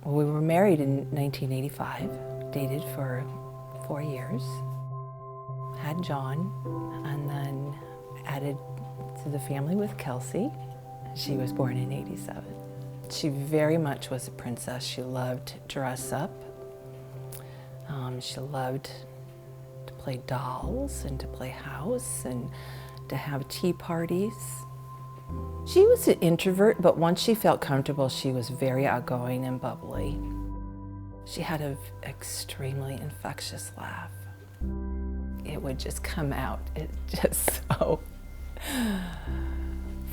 Well, we were married in 1985, dated for 4 years, had John, and then added to the family with Kelcey. She was born in '87. She very much was a princess. She loved to dress up. She loved to play dolls and to play house and to have tea parties. She was an introvert, but once she felt comfortable, she was very outgoing and bubbly. She had an extremely infectious laugh. It would just come out, it just so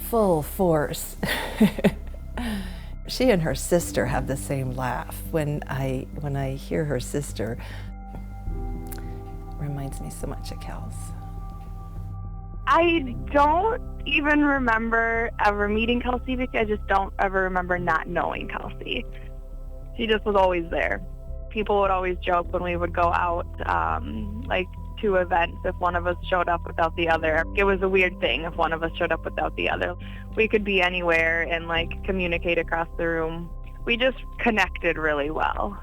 full force. She and her sister have the same laugh. When I hear her sister, it reminds me so much of Kels. I don't even remember ever meeting Kelcey because I just don't ever remember not knowing Kelcey. She just was always there. People would always joke when we would go out, like to events, if one of us showed up without the other. It was a weird thing if one of us showed up without the other. We could be anywhere and like communicate across the room. We just connected really well.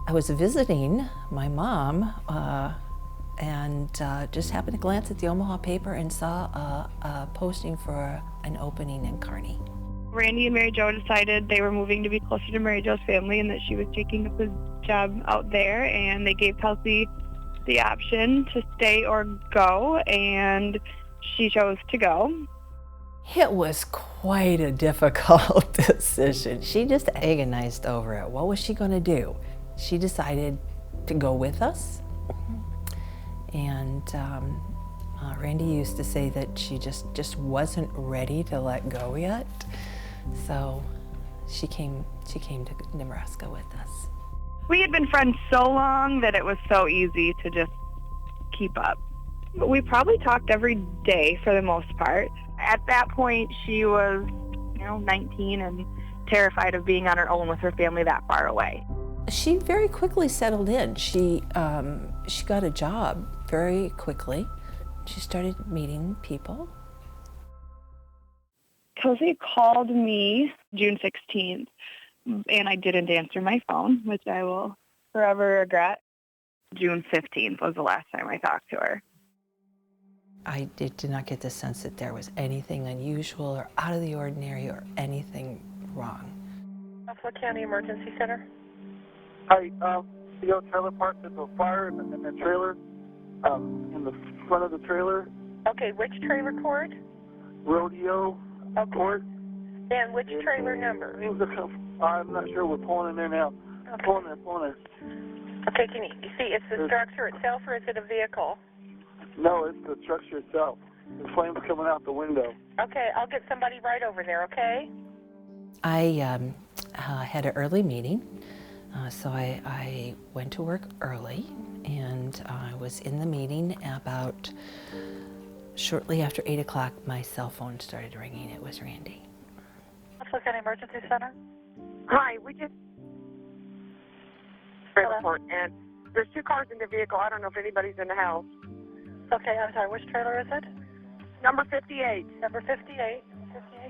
I was visiting my mom and just happened to glance at the Omaha paper and saw a posting for an opening in Kearney. Randy and Mary Jo decided they were moving to be closer to Mary Jo's family and that she was taking up a job out there, and they gave Kelcey the option to stay or go, and she chose to go. It was quite a difficult decision. She just agonized over it. What was she going to do? She decided to go with us. And Randy used to say that she just wasn't ready to let go yet. So she came to Nebraska with us. We had been friends so long that it was so easy to just keep up. We probably talked every day for the most part. At that point, she was, 19 and terrified of being on her own with her family that far away. She very quickly settled in. She got a job very quickly. She started meeting people. Kelcey called me June 16th, and I didn't answer my phone, which I will forever regret. June 15th was the last time I talked to her. I did not get the sense that there was anything unusual or out of the ordinary or anything wrong. Buffalo County Emergency Center. Hi, the trailer park, there's a fire in the trailer, in the front of the trailer. Okay, which trailer court? Rodeo court. And which trailer number? I'm not sure. We're pulling in there now. Okay. Pulling in. Okay, can you see it's the structure itself or is it a vehicle? No, it's the structure itself. The flames coming out the window. Okay, I'll get somebody right over there, okay? I had an early meeting, so I went to work early, and I was in the meeting about shortly after 8 o'clock. My cell phone started ringing. It was Randy. Buffalo County Emergency Center. Hi, we just trailer court, and there's 2 cars in the vehicle. I don't know if anybody's in the house. Okay, I'm sorry, which trailer is it? Number 58. Number 58.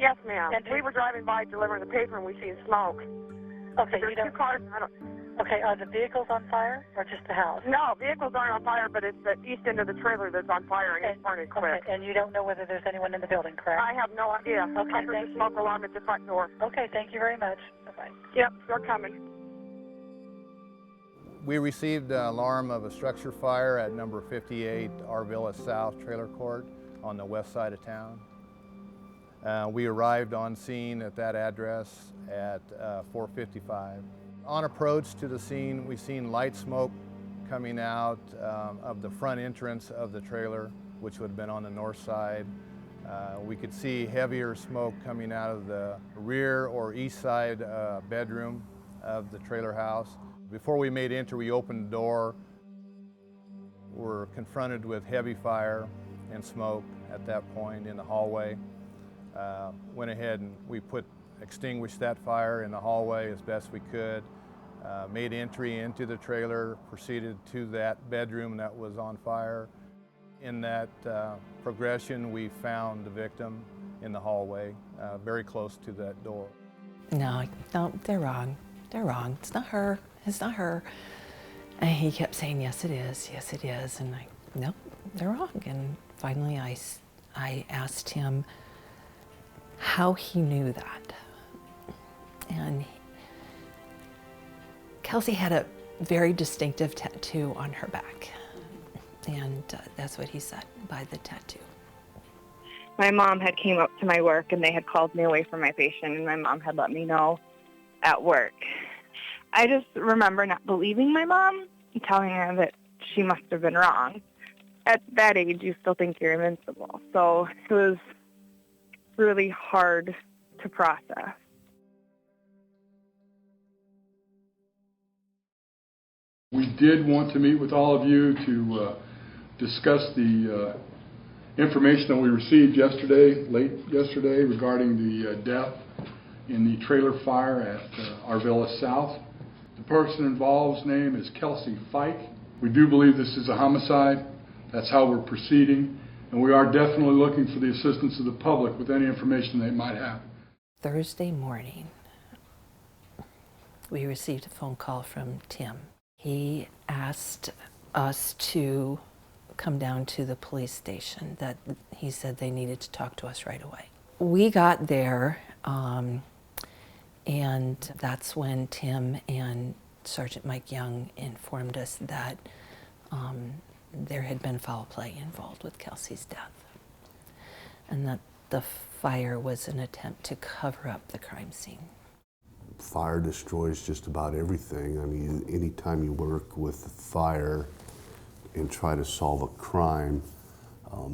Yes, ma'am. And We were driving by delivering the paper, and we seen smoke. Okay, There's 2 cars. Okay, are the vehicles on fire or just the house? No, vehicles aren't on fire, but it's the east end of the trailer that's on fire, and it's burning quick. Okay, and you don't know whether there's anyone in the building, correct? I have no idea. Okay, I heard thank the you. smoke alarm at the front door. Okay, thank you very much. Bye-bye. Yep, they're coming. We received an alarm of a structure fire at number 58 Arvilla South Trailer Court on the west side of town. We arrived on scene at that address at 4:55. On approach to the scene, we seen light smoke coming out of the front entrance of the trailer, which would have been on the north side. We could see heavier smoke coming out of the rear or east side bedroom of the trailer house. Before we made entry, we opened the door. We're confronted with heavy fire and smoke at that point in the hallway. Went ahead and we extinguished that fire in the hallway as best we could. Made entry into the trailer, proceeded to that bedroom that was on fire. In that progression, we found the victim in the hallway, very close to that door. No, they're wrong. they're wrong. It's not her. It's not her. And he kept saying, yes, it is. Yes, it is. And I, nope, they're wrong. And finally I asked him how he knew that. And Kelcey had a very distinctive tattoo on her back. And that's what he said, by the tattoo. My mom had came up to my work and they had called me away from my patient, and my mom had let me know at work. I just remember not believing my mom and telling her that she must have been wrong. At that age, you still think you're invincible. So it was really hard to process. We did want to meet with all of you to discuss the information that we received late yesterday, regarding the death in the trailer fire at Arvilla South. The person involved's name is Kelcey Fike. We do believe this is a homicide. That's how we're proceeding, and we are definitely looking for the assistance of the public with any information they might have. Thursday morning, we received a phone call from Tim. He asked us to come down to the police station, that he said they needed to talk to us right away. We got there, and that's when Tim and Sergeant Mike Young informed us that there had been foul play involved with Kelcey's death, and that the fire was an attempt to cover up the crime scene. Fire destroys just about everything. I mean, anytime you work with fire and try to solve a crime,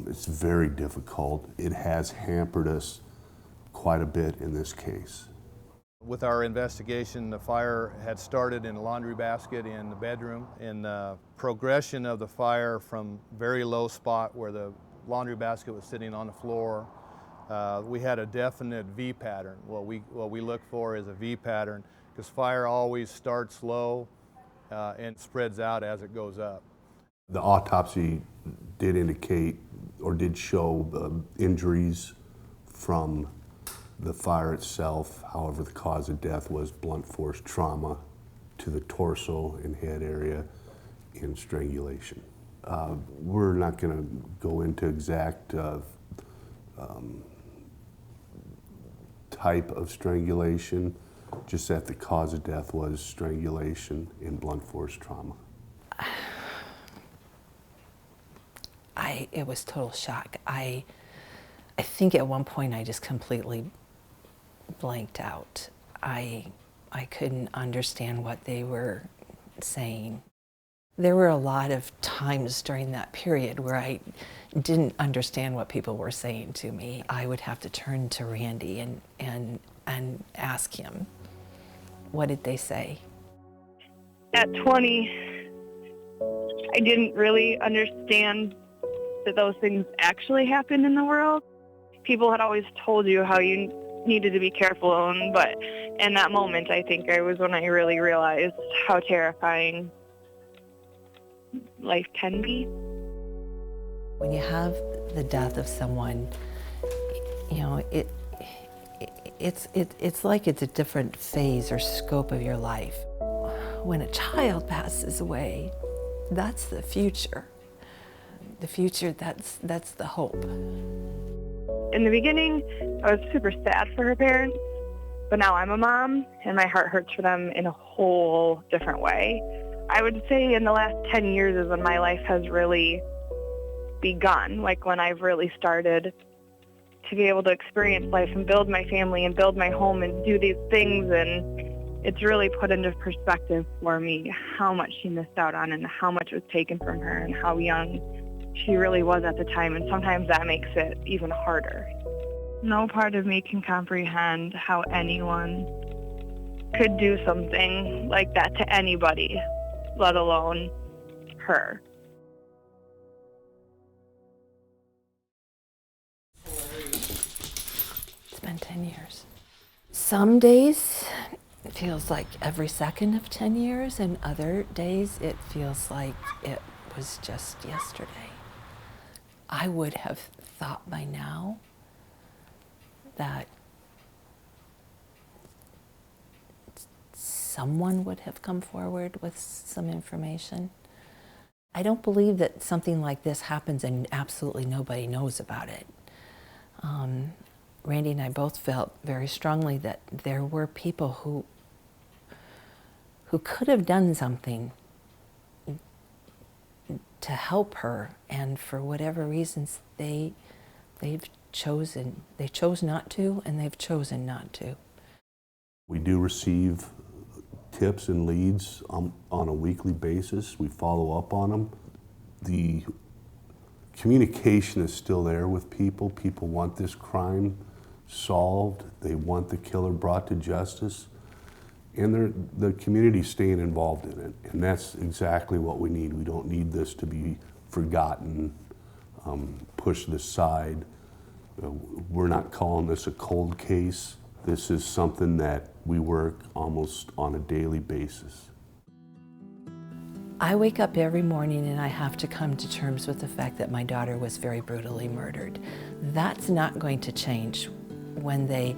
it's very difficult. It has hampered us quite a bit in this case. With our investigation, the fire had started in a laundry basket in the bedroom. In the progression of the fire from very low spot where the laundry basket was sitting on the floor, we had a definite V pattern. What we look for is a V pattern, because fire always starts low and spreads out as it goes up. The autopsy did indicate, or did show, injuries from the fire itself. However, the cause of death was blunt force trauma to the torso and head area and strangulation. We're not going to go into exact type of strangulation, just that the cause of death was strangulation and blunt force trauma. It was total shock. I think at one point I just completely blanked out. I couldn't understand what they were saying. There were a lot of times during that period where I didn't understand what people were saying to me. I would have to turn to Randy and ask him, what did they say? At 20, I didn't really understand that those things actually happened in the world. People had always told you how you needed to be careful, but in that moment, I think it was when I really realized how terrifying life can be. When you have the death of someone, you know, it's like it's a different phase or scope of your life. When a child passes away, that's the future. The future, that's the hope. In the beginning, I was super sad for her parents, but now I'm a mom, and my heart hurts for them in a whole different way. I would say in the last 10 years is when my life has really begun, like when I've really started to be able to experience life and build my family and build my home and do these things, and it's really put into perspective for me how much she missed out on and how much was taken from her and how young she really was at the time, and sometimes that makes it even harder. No part of me can comprehend how anyone could do something like that to anybody, let alone her. It's been 10 years. Some days it feels like every second of 10 years, and other days it feels like it was just yesterday. I would have thought by now that someone would have come forward with some information. I don't believe that something like this happens and absolutely nobody knows about it. Randy and I both felt very strongly that there were people who could have done something to help her, and for whatever reasons they chose not to, and they've chosen not to. We do receive tips and leads on a weekly basis. We follow up on them. The communication is still there with people. People want this crime solved. They want the killer brought to justice. And the community's staying involved in it. And that's exactly what we need. We don't need this to be forgotten, pushed aside. We're not calling this a cold case. This is something that we work almost on a daily basis. I wake up every morning and I have to come to terms with the fact that my daughter was very brutally murdered. That's not going to change when they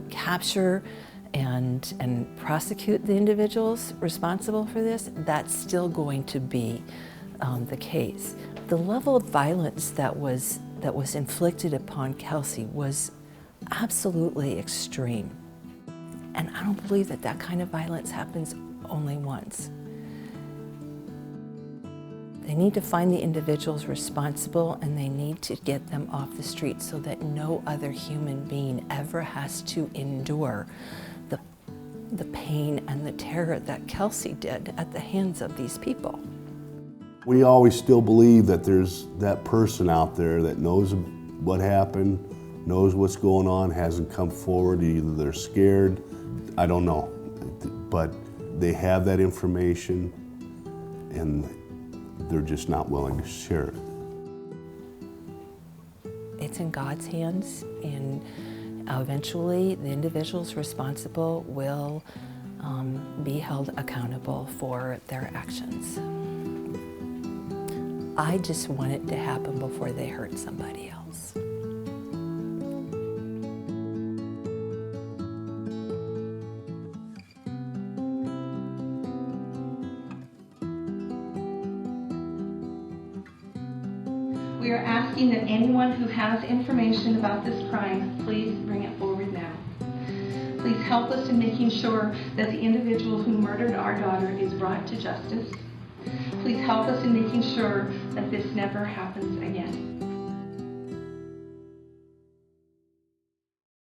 capture and prosecute the individuals responsible for this. That's still going to be the case. The level of violence that was inflicted upon Kelcey was absolutely extreme. And I don't believe that that kind of violence happens only once. They need to find the individuals responsible, and they need to get them off the street so that no other human being ever has to endure the pain and the terror that Kelcey did at the hands of these people. We always still believe that there's that person out there that knows what happened, knows what's going on, hasn't come forward. Either they're scared, I don't know, but they have that information and they're just not willing to share it. It's in God's hands, and eventually the individuals responsible will be held accountable for their actions. I just want it to happen before they hurt somebody else. We are asking that anyone who has information about this crime, please bring it forward now. Please help us in making sure that the individual who murdered our daughter is brought to justice. Please help us in making sure that this never happens again.